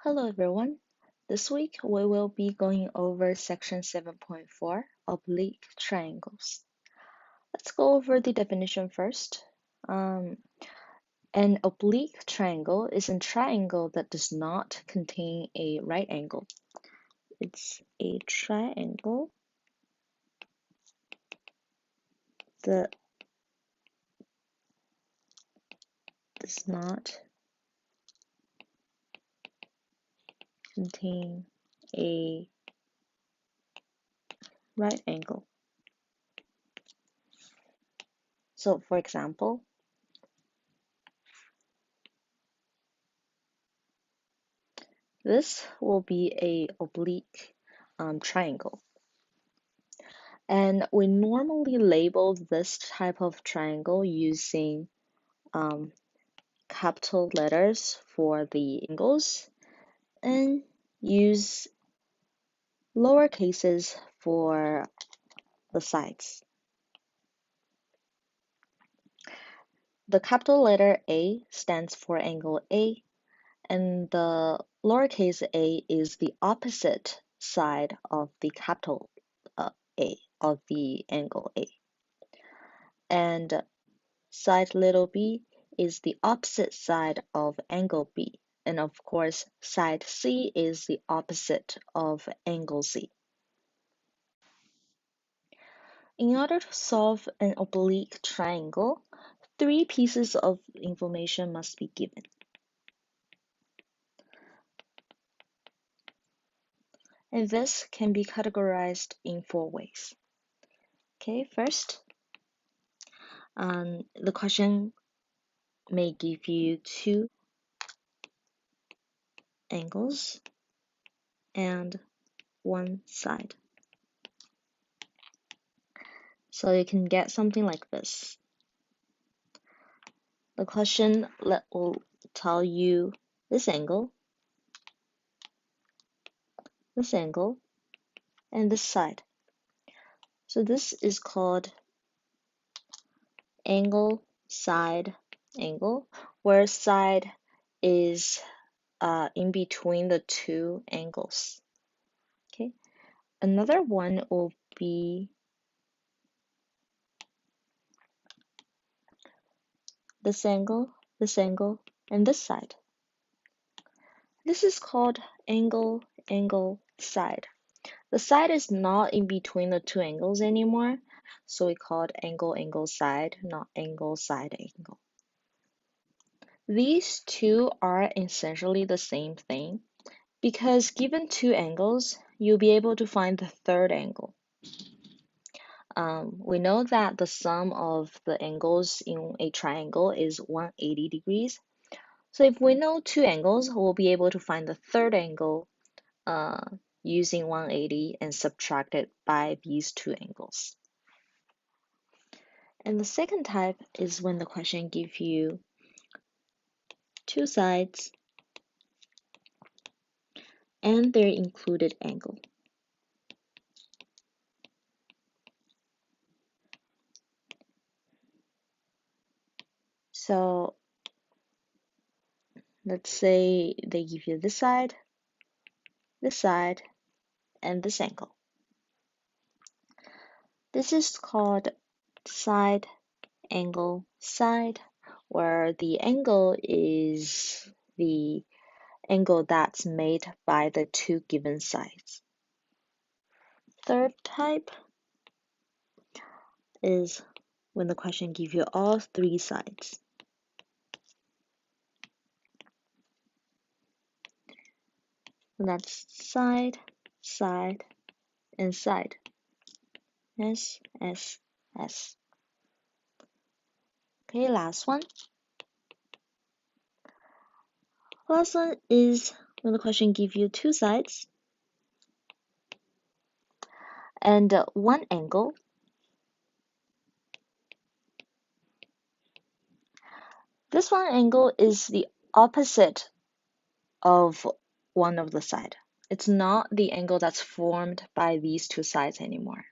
Hello everyone. This week we will be going over section 7.4, oblique triangles. Let's go over the definition first. An oblique triangle is a triangle that does not contain a right angle. It's a triangle that does not contain a right angle. So for example, this will be a oblique triangle. And we normally label this type of triangle using capital letters for the angles and use lower cases for the sides. The capital letter A stands for angle A, and the lowercase a is the opposite side of the capital A, of the angle A. And side little b is the opposite side of angle B. And of course, side C is the opposite of angle C. In order to solve an oblique triangle, three pieces of information must be given. And this can be categorized in four ways. Okay, first, the question may give you two angles and one side. So you can get something like this. The question will tell you this angle, and this side. So this is called angle, side, angle, where side is in between the two angles. Okay. Another one will be this angle, and this side. This is called angle, side. The side is not in between the two angles anymore, so we call it angle, side, not angle, side, angle. These two are essentially the same thing because given two angles, you'll be able to find the third angle. We know that the sum of the angles in a triangle is 180 degrees. So if we know two angles, we'll be able to find the third angle using 180 and subtract it by these two angles. And the second type is when the question gives you two sides and their included angle. So let's say they give you this side, and this angle. This is called side, angle, side, where the angle is the angle that's made by the two given sides. Third type is when the question gives you all three sides. And that's side, and side. S, S, S. Okay, last one. Last one is when the question gives you two sides and one angle. This one angle is the opposite of one of the side. It's not the angle that's formed by these two sides anymore.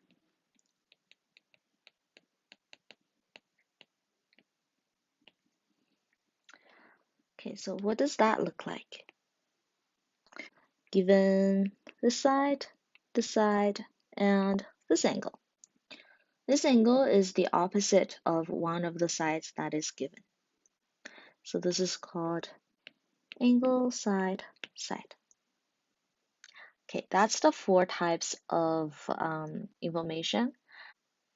Okay, so what does that look like? given this side, and this angle. This angle is the opposite of one of the sides that is given. So this is called angle, side, side. Okay, that's the four types of information.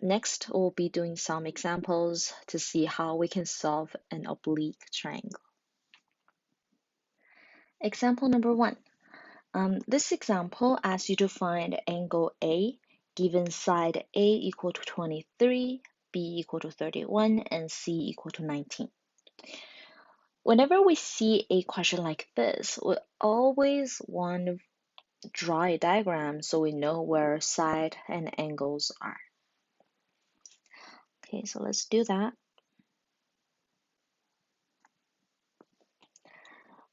Next, we'll be doing some examples to see how we can solve an oblique triangle. Example number 1. This example asks you to find angle A given side A equal to 23, B equal to 31, and C equal to 19. Whenever we see a question like this, we always want to draw a diagram so we know where side and angles are. Okay, so let's do that.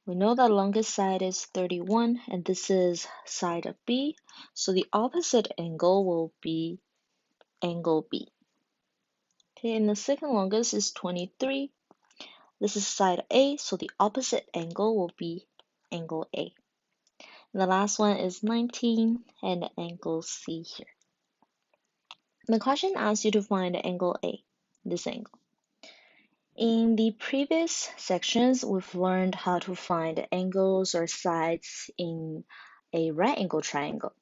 We know that longest side is 31, and this is side of B, so the opposite angle will be angle B. Okay, and the second longest is 23. This is side A, so the opposite angle will be angle A. And the last one is 19 and angle C here. The question asks you to find angle A, this angle. In the previous sections, we've learned how to find angles or sides in a right angle triangle.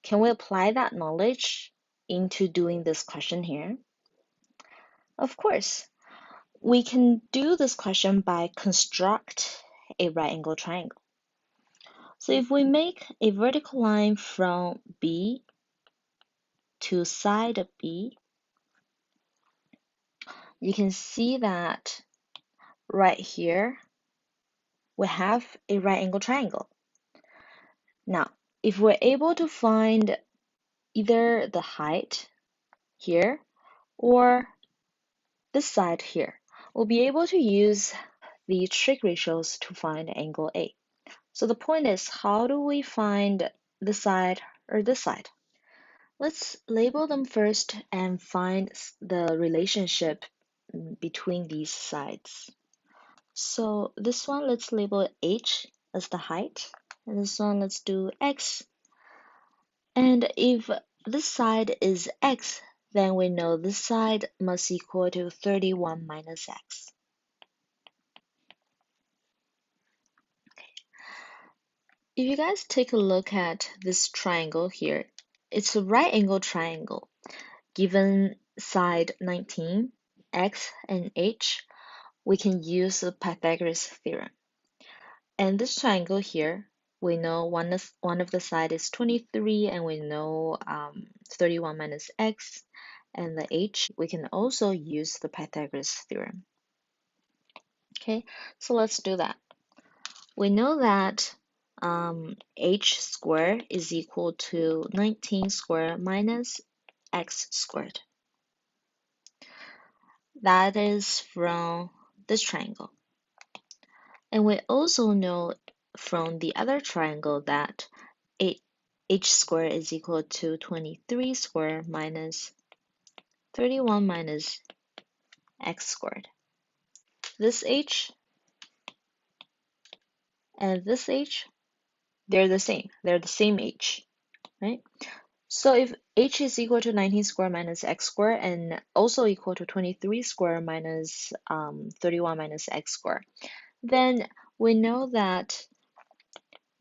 Can we apply that knowledge into doing this question here? Of course. We can do this question by construct a right angle triangle. So if we make a vertical line from B to side B, you can see that right here we have a right angle triangle. Now, if we're able to find either the height here or this side here, we'll be able to use the trig ratios to find angle A. So the point is, how do we find this side or this side? Let's label them first and find the relationship between these sides. So this one, let's label it H as the height. And this one, let's do X. And if this side is X, then we know this side must equal to 31 minus X. If you guys take a look at this triangle here, it's a right angle triangle. Given side 19, X and H, we can use the Pythagoras theorem. And this triangle here, we know one of the side is 23, and we know 31 minus X, and the H, we can also use the Pythagoras theorem. Okay, so let's do that. We know that H squared is equal to 19 squared minus X squared. That is from this triangle. And we also know from the other triangle that H squared is equal to 23 squared minus 31 minus X squared. This H and this H, they're the same. They're the same H, right? So if H is equal to 19 squared minus X squared and also equal to 23 squared minus 31 minus X squared, then we know that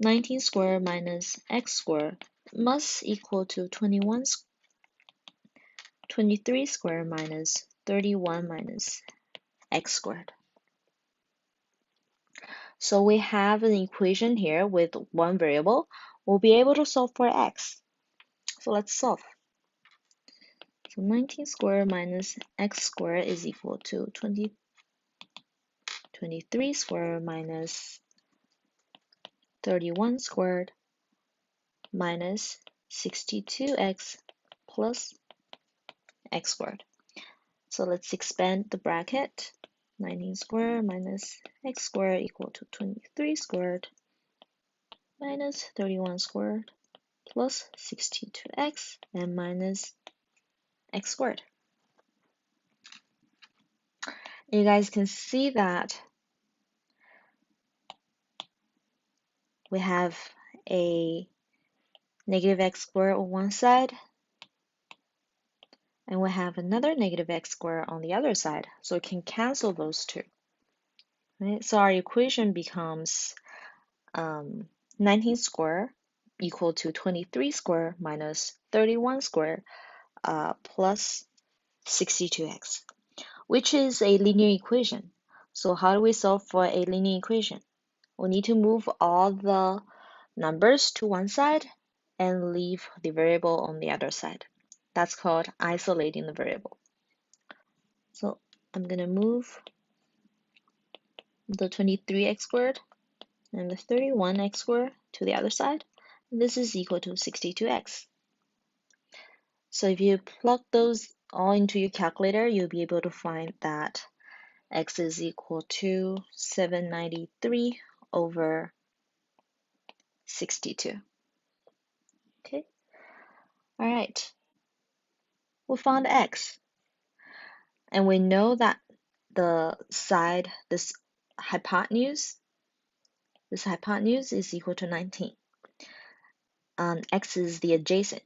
19 squared minus X squared must equal to 23 squared minus 31 minus X squared. So we have an equation here with one variable. We'll be able to solve for X. So let's solve. So 19 squared minus X squared is equal to 23 squared minus 31 squared minus 62x plus x squared. So let's expand the bracket. 19 squared minus x squared equal to 23 squared minus 31 squared plus 62x and minus x squared. You guys can see that we have a negative x squared on one side, and we have another negative x squared on the other side, so we can cancel those two. Right? So our equation becomes 19 squared equal to 23 squared minus 31 squared plus 62x, which is a linear equation. So how do we solve for a linear equation? We need to move all the numbers to one side and leave the variable on the other side. That's called isolating the variable. So I'm going to move the 23x squared and the 31x squared to the other side. This is equal to 62x. So if you plug those all into your calculator, you'll be able to find that x is equal to 793 over 62. Okay, all right. We found x, and we know that the side, this hypotenuse is equal to 19. X is the adjacent.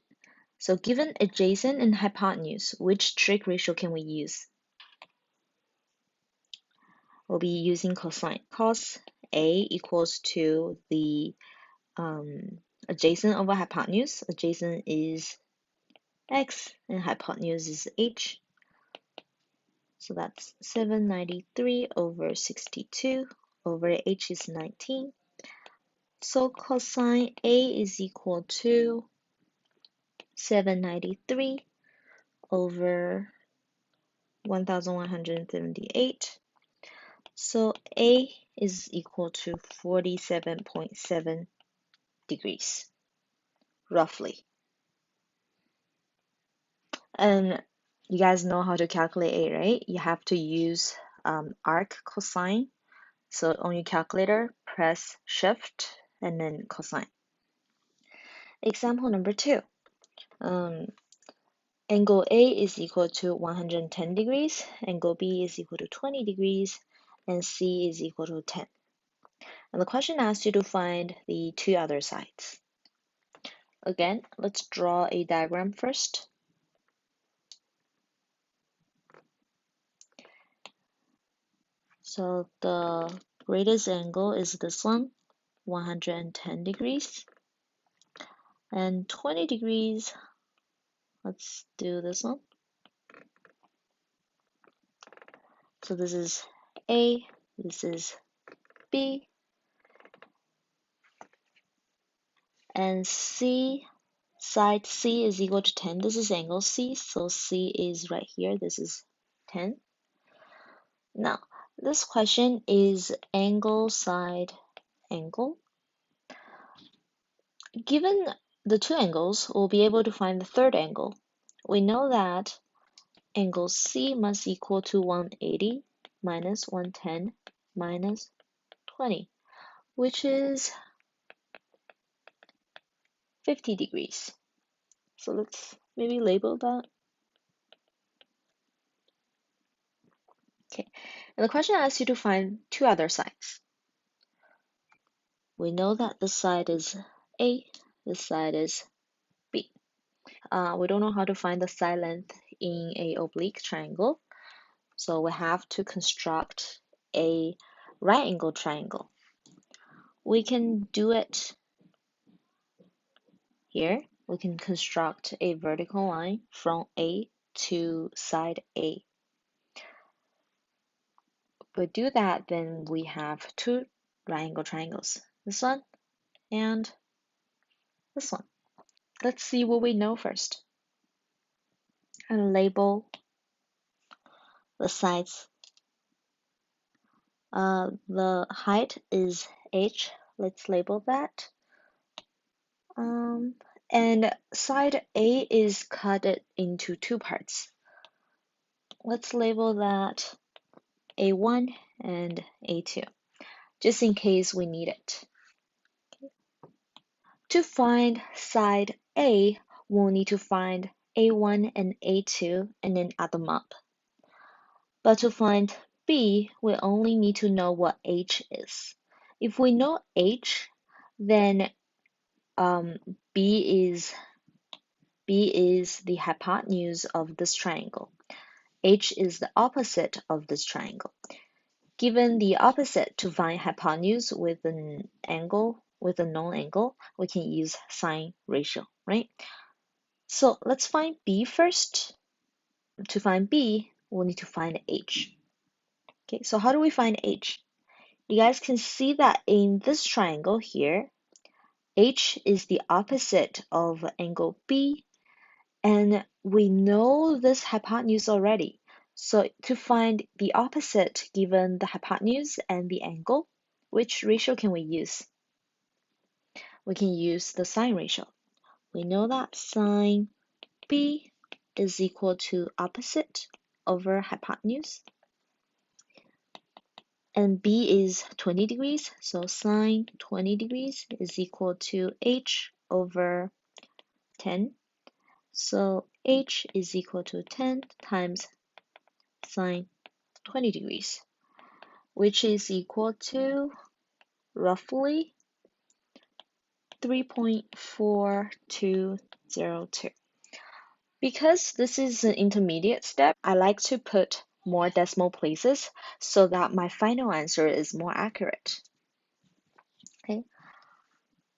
So given adjacent and hypotenuse, which trig ratio can we use? We'll be using cosine. Cos A equals to the adjacent over hypotenuse. Adjacent is x and hypotenuse is h. So that's 793 over 62 over h is 19. So cosine A is equal to 793 over 1178. So A is equal to 47.7 degrees, roughly. And you guys know how to calculate A, right? You have to use arc cosine. So on your calculator, press shift and then cosine. Example number 2. Angle A is equal to 110 degrees, angle B is equal to 20 degrees, and C is equal to 10. And the question asks you to find the two other sides. Again, let's draw a diagram first. So the greatest angle is this one, 110 degrees. And 20 degrees, let's do this one. So this is A, this is B, and C, side C is equal to 10. This is angle C, so C is right here. This is 10. Now, this question is angle, side, angle. Given the two angles, we'll be able to find the third angle. We know that angle C must equal to 180 minus 110 minus 20, which is 50 degrees. So let's maybe label that. Okay, and the question asks you to find two other sides. We know that this side is A, this side is B. We don't know how to find the side length in a oblique triangle, so we have to construct a right angle triangle. We can do it here. We can construct a vertical line from A to side A. If we do that, then we have two right angle triangles, this one and this one. Let's see what we know first and label the sides. The height is h. Let's label that. And side A is cut into two parts. Let's label that A1 and A2, just in case we need it. To find side A, we'll need to find A1 and A2 and then add them up. But to find B, we only need to know what h is. If we know h, then um, B is the hypotenuse of this triangle. H is the opposite of this triangle. Given the opposite to find hypotenuse with an angle, with a known angle, we can use sine ratio, right? So let's find B first. To find B, we'll need to find H. Okay, so how do we find H? You guys can see that in this triangle here, H is the opposite of angle B, and we know this hypotenuse already. So to find the opposite given the hypotenuse and the angle, which ratio can we use? We can use the sine ratio. We know that sine B is equal to opposite over hypotenuse. And B is 20 degrees, so sine 20 degrees is equal to H over 10. So H is equal to 10 times sine 20 degrees, which is equal to roughly 3.4202. Because this is an intermediate step, I like to put more decimal places so that my final answer is more accurate. Okay,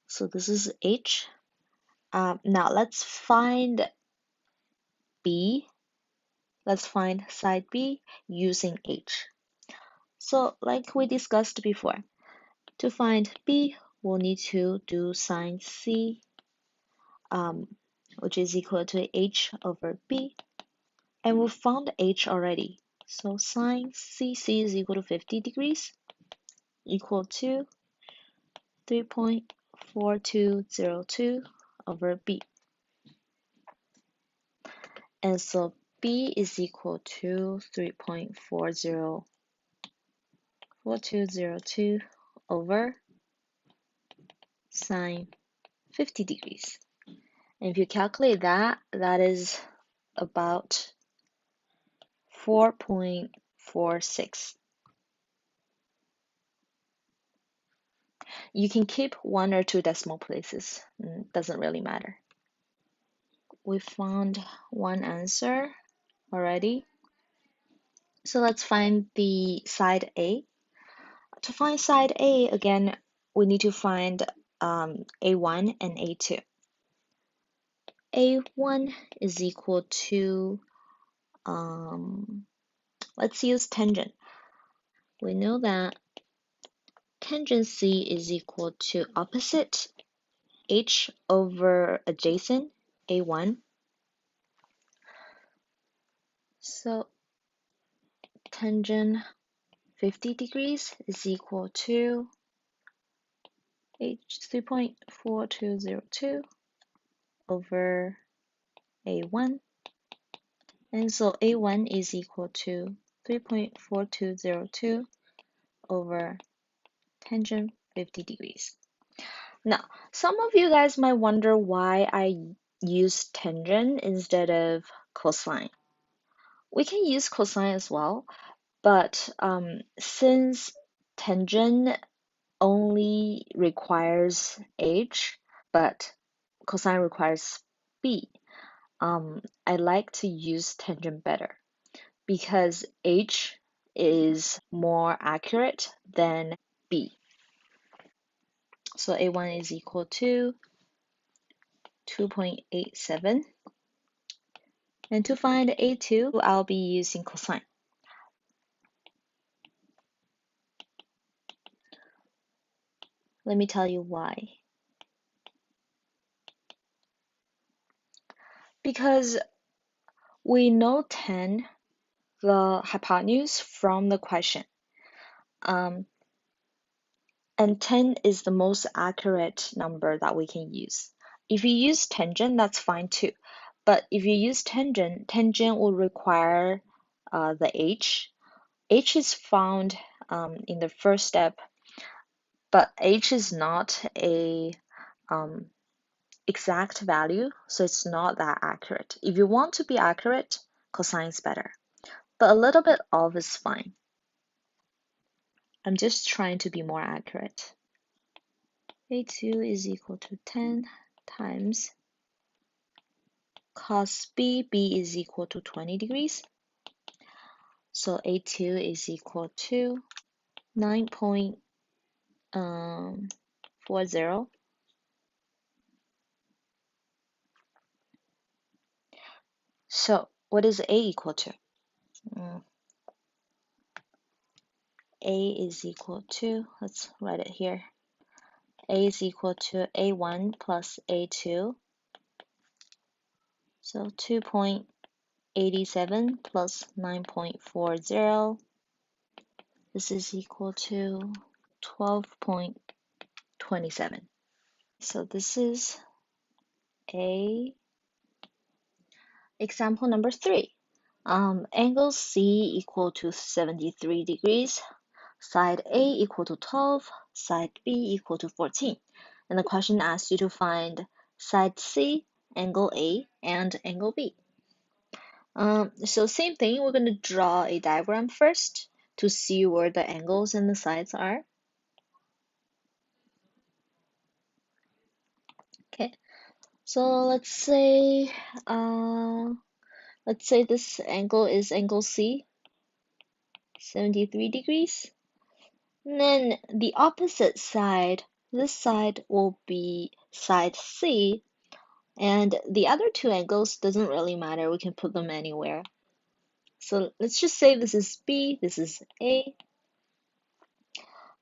so this is H. Now let's find B. Let's find side B using H. So like we discussed before, to find B, we'll need to do sine C, which is equal to H over B. And we found H already. So sine CC is equal to 50 degrees, equal to 3.4202 over B. And so B is equal to 3.4202 over sine 50 degrees. And if you calculate that, that is about 4.46. You can keep one or two decimal places, doesn't really matter. We found one answer already. So let's find the side A. To find side A, again, we need to find A1 and A2. A1 is equal to, let's use tangent. We know that tangent C is equal to opposite H over adjacent A1. So tangent 50 degrees is equal to H 3.4202 over A1. And so A1 is equal to 3.4202 over tangent 50 degrees. Now, some of you guys might wonder why I use tangent instead of cosine. We can use cosine as well, but since tangent only requires h, but cosine requires b, I like to use tangent better because h is more accurate than b. So A1 is equal to 2.87. And to find A2, I'll be using cosine. Let me tell you why. Because we know 10, the hypotenuse, from the question. And 10 is the most accurate number that we can use. If you use tangent, that's fine too. But if you use tangent, tangent will require the h. H is found in the first step, but h is not a exact value, so it's not that accurate. If you want to be accurate, cosine is better, but a little bit off is fine. I'm just trying to be more accurate. A2 is equal to 10 times cos B. B is equal to 20 degrees. So A2 is equal to 9.40. So what is A equal to? A is equal to, let's write it here. A is equal to A1 plus A2. So 2.87 plus 9.40. This is equal to 12.27. So this is A. Example number 3. Angle C equal to 73 degrees. Side A equal to 12, side B equal to 14. And the question asks you to find side C, angle A, and angle B. So same thing, we're going to draw a diagram first to see where the angles and the sides are. Okay, so let's say this angle is angle C, 73 degrees. And then the opposite side, this side will be side C, and the other two angles doesn't really matter, we can put them anywhere. So let's just say this is B, this is A.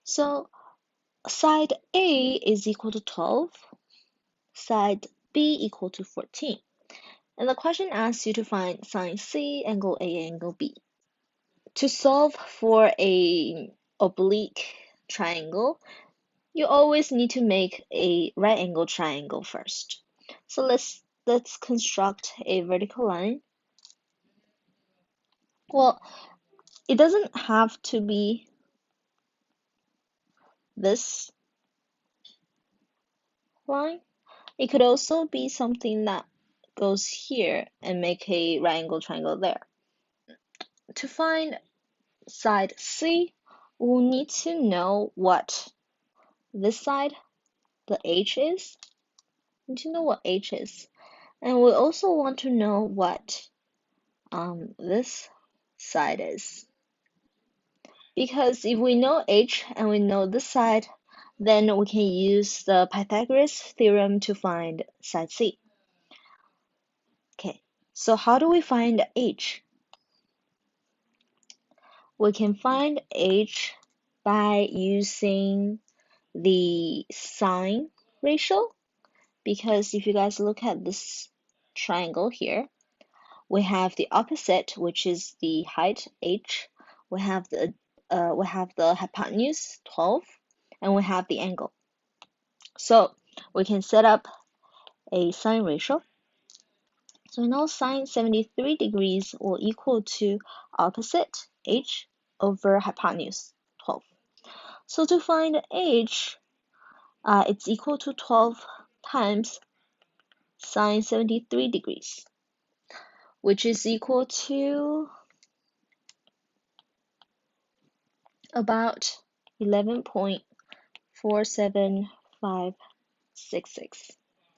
So side A is equal to 12, side B equal to 14. And the question asks you to find sine C, angle A, angle B. To solve for a oblique triangle, you always need to make a right angle triangle first. So let's construct a vertical line. Well, it doesn't have to be this line. It could also be something that goes here and make a right angle triangle there. To find side C, we'll need to know what this side, the H is. We need to know what H is. And we also want to know what this side is. Because if we know H and we know this side, then we can use the Pythagoras theorem to find side C. Okay, so how do we find H? We can find H by using the sine ratio, because if you guys look at this triangle here, we have the opposite, which is the height h, we have the hypotenuse 12, and we have the angle. So we can set up a sine ratio. So we know sine 73 degrees will equal to opposite h over hypotenuse 12. So to find h, it's equal to 12 times sine 73 degrees, which is equal to about 11.47566.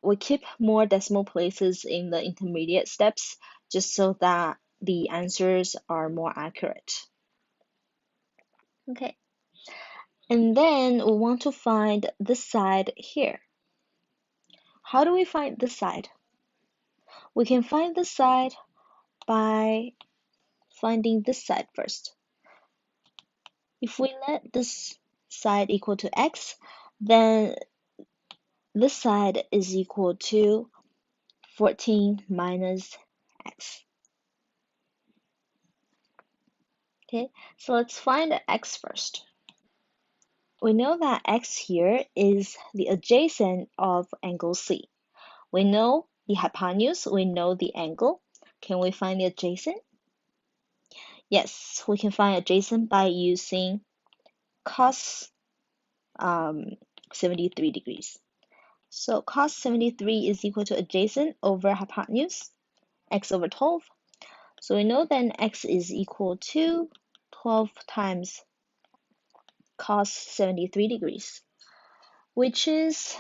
We keep more decimal places in the intermediate steps just so that the answers are more accurate. Okay. And then we want to find this side here. How do we find this side? We can find this side by finding this side first. If we let this side equal to x, then this side is equal to 14 minus x. Okay, so let's find x first. We know that x here is the adjacent of angle C. We know the hypotenuse, we know the angle. Can we find the adjacent? Yes, we can find adjacent by using cos 73 degrees. So cos 73 is equal to adjacent over hypotenuse, x over 12. So we know then x is equal to 12 times cos 73 degrees, which is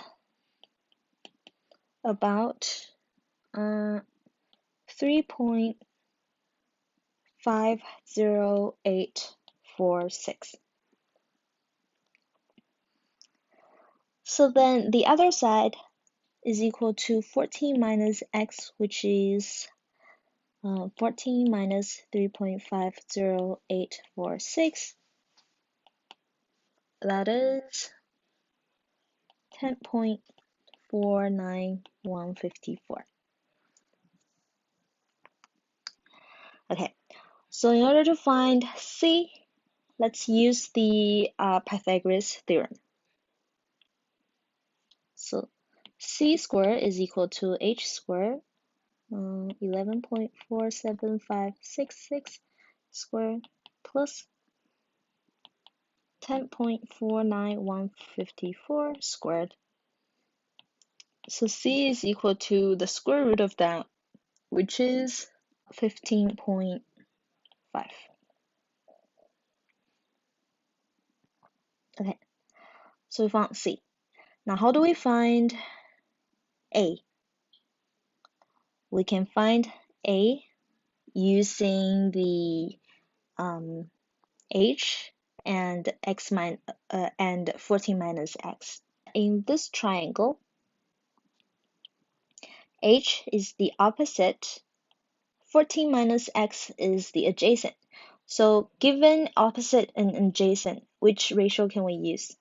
about 3.50846. So then the other side is equal to 14 minus x, which is 14 minus 3.50846. That is 10.49154. Okay, so in order to find c, let's use the Pythagoras theorem. So c squared is equal to h squared, 11.47566 squared plus 10.49154 squared. So c is equal to the square root of that, which is 15.5. Okay, so we found c. Now how do we find a? We can find a using the h and x and 14 minus x. In this triangle, h is the opposite, 14 minus x is the adjacent. So given opposite and adjacent, which ratio can we use?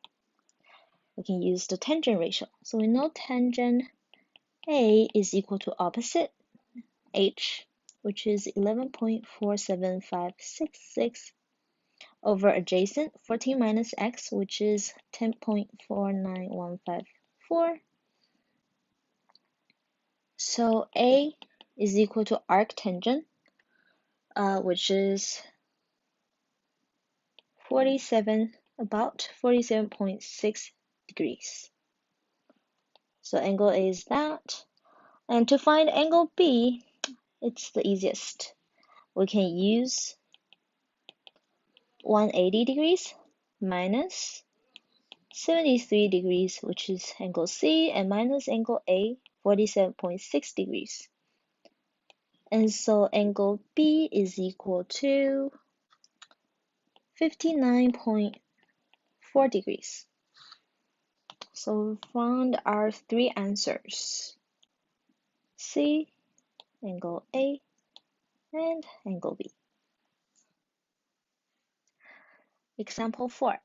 We can use the tangent ratio. So we know tangent A is equal to opposite h, which is 11.47566 over adjacent 14 minus x, which is 10.49154. So A is equal to arctangent, which is about 47.6 degrees. So angle A is that. And to find angle B, it's the easiest. We can use 180 degrees minus 73 degrees, which is angle C, and minus angle A, 47.6 degrees. And so angle B is equal to 59.4 degrees. So we found our three answers: C, angle A, and angle B. Example 4.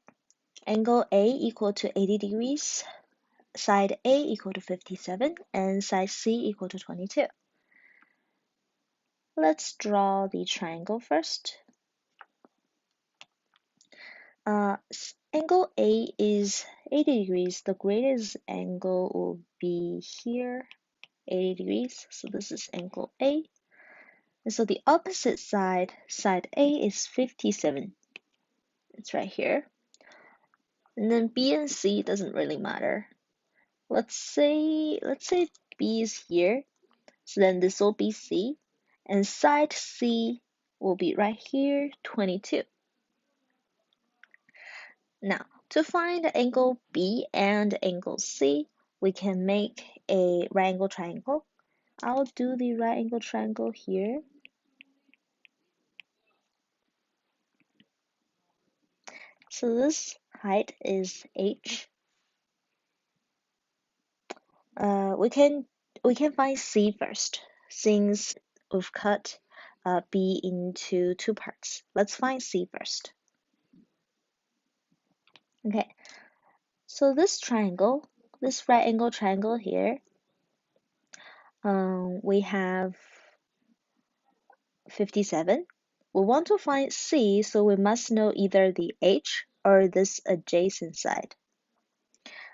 Angle A equal to 80 degrees, side A equal to 57, and side C equal to 22. Let's draw the triangle first. Angle A is 80 degrees. The greatest angle will be here, 80 degrees. So this is angle A. And so the opposite side, side A, is 57. It's right here. And then B and C doesn't really matter. Let's say B is here. So then this will be C. And side C will be right here, 22. Now, to find angle B and angle C, we can make a right angle triangle. I'll do the right angle triangle here. So this height is h. We can find C first, since we've cut B into two parts. Let's find C first. Okay, so this triangle, this right angle triangle here, we have 57. We want to find C, so we must know either the h or this adjacent side.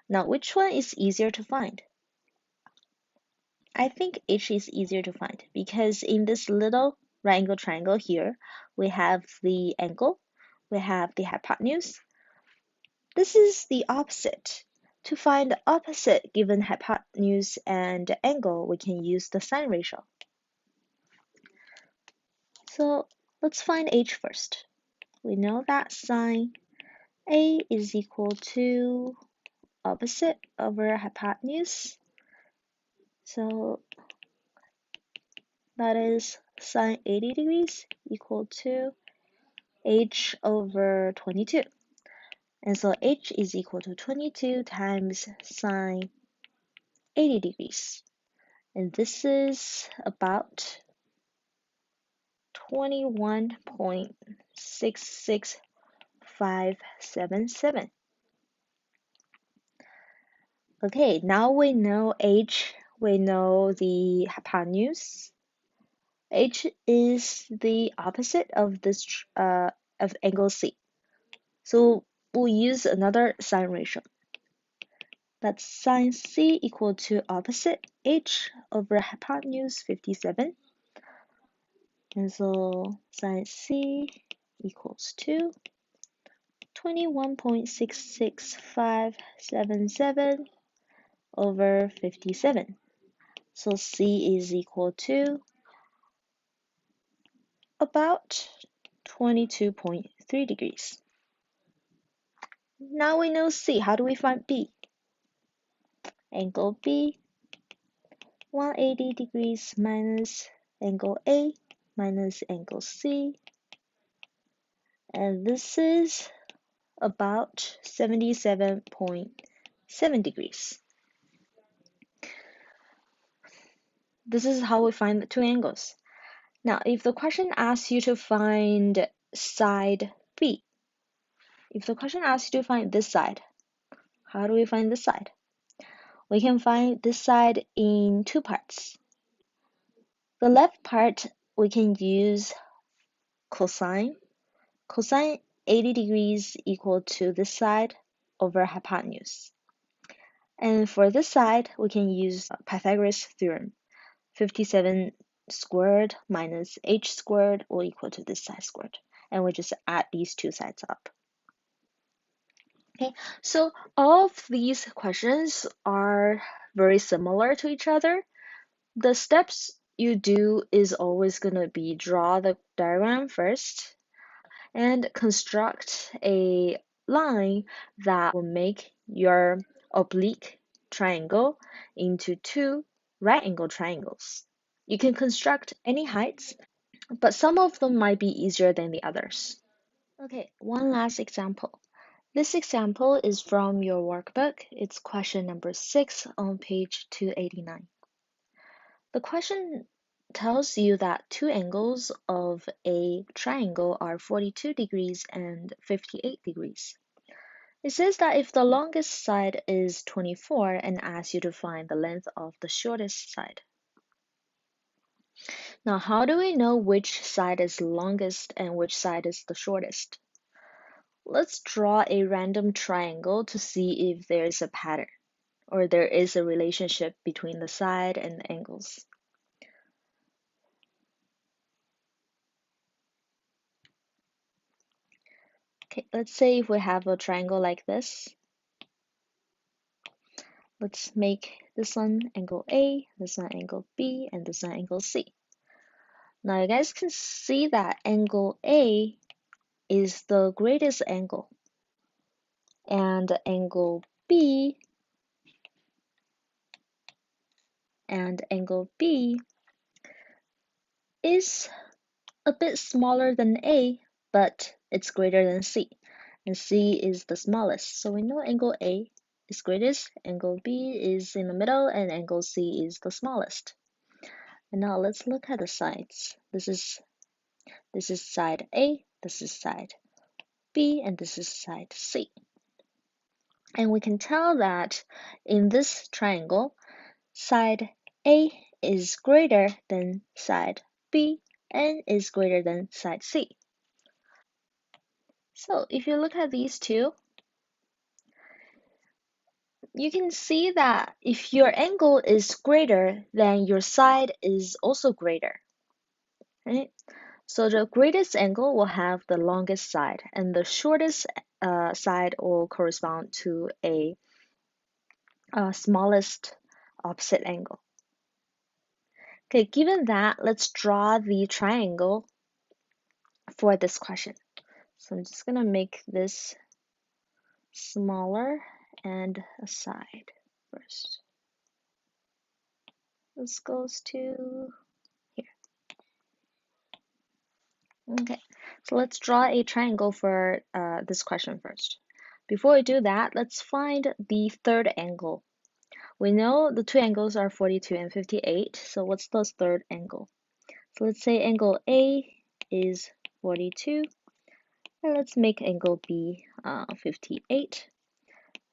Now, which one is easier to find? I think h is easier to find because in this little right angle triangle here, we have the angle, we have the hypotenuse. This is the opposite. To find the opposite given hypotenuse and angle, we can use the sine ratio. So let's find h first. We know that sine A is equal to opposite over hypotenuse. So that is sine 80 degrees equal to h over 22. And so h is equal to 22 times sine 80 degrees. And this is about 21.66577. Okay, now we know h, we know the hypotenuse. H is the opposite of this of angle C. So we'll use another sine ratio. That's sine C equal to opposite H over hypotenuse 57. And so sine C equals to 21.66577 over 57. So C is equal to about 22.3 degrees. Now we know C. How do we find B? Angle B, 180 degrees minus angle A minus angle C. And this is about 77.7 degrees. This is how we find the two angles. Now, if the question asks you to find side B, if the question asks you to find this side, how do we find this side? We can find this side in two parts. The left part, we can use cosine. Cosine 80 degrees equal to this side over hypotenuse. And for this side, we can use Pythagoras theorem. 57 squared minus h squared will equal to this side squared. And we just add these two sides up. Okay, so all of these questions are very similar to each other. The steps you do is always going to be draw the diagram first and construct a line that will make your oblique triangle into two right angle triangles. You can construct any heights, but some of them might be easier than the others. Okay, one last example. This example is from your workbook. It's question number 6 on page 289. The question tells you that two angles of a triangle are 42 degrees and 58 degrees. It says that if the longest side is 24 and asks you to find the length of the shortest side. Now, how do we know which side is longest and which side is the shortest? Let's draw a random triangle to see if there's a pattern or there is a relationship between the side and the angles. Okay, let's say if we have a triangle like this. Let's make this one angle A, this one angle B, and this one angle C. Now you guys can see that angle A is the greatest angle, and angle B is a bit smaller than A, but it's greater than C, and C is the smallest. So we know angle A is greatest, angle B is in the middle, and angle C is the smallest. And now let's look at the sides. This is side A, this is side B, and this is side C. And we can tell that in this triangle, side A is greater than side B and is greater than side C. So if you look at these two, you can see that if your angle is greater, then your side is also greater, right? So the greatest angle will have the longest side, and the shortest side will correspond to a smallest opposite angle. Okay, given that, let's draw the triangle for this question. So I'm just gonna make this smaller and a side first. This goes to here. Okay, so let's draw a triangle for this question first. Before we do that, let's find the third angle. We know the two angles are 42 and 58, so what's the third angle? So let's say angle A is 42, and let's make angle B 58.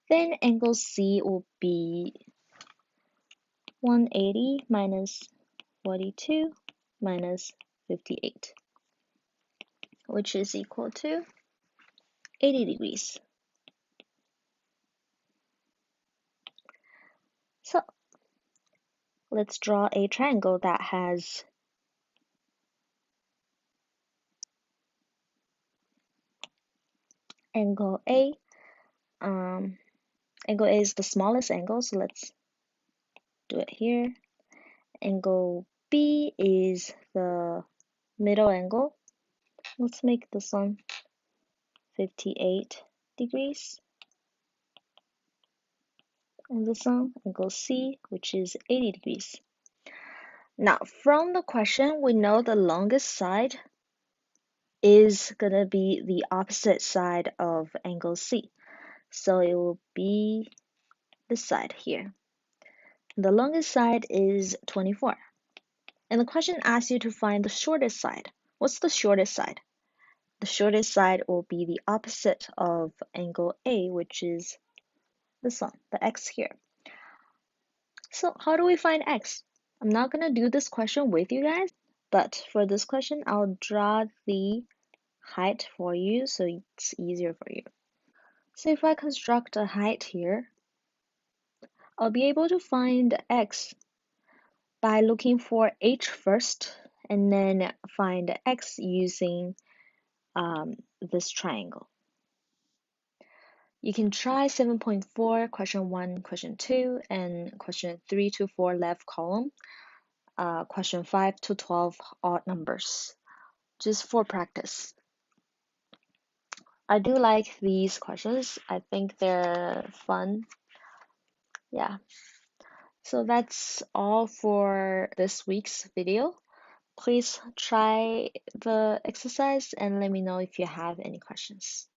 Then angle C will be 180 minus 42 minus 58, which is equal to 80 degrees. So let's draw a triangle that has angle A. Angle A is the smallest angle, so let's do it here. Angle B is the middle angle. Let's make this one 58 degrees. And this one, angle C, which is 80 degrees. Now, from the question, we know the longest side is going to be the opposite side of angle C. So it will be this side here. The longest side is 24. And the question asks you to find the shortest side. What's the shortest side? The shortest side will be the opposite of angle A, which is this one, the x here. So how do we find x? I'm not going to do this question with you guys, but for this question, I'll draw the height for you so it's easier for you. So if I construct a height here, I'll be able to find x by looking for h first and then find x using this triangle. You can try 7.4, question 1, question 2, and question 3 to 4 left column, question 5 to 12 odd numbers, just for practice. I do like these questions. I think they're fun. Yeah. So that's all for this week's video. Please try the exercise and let me know if you have any questions.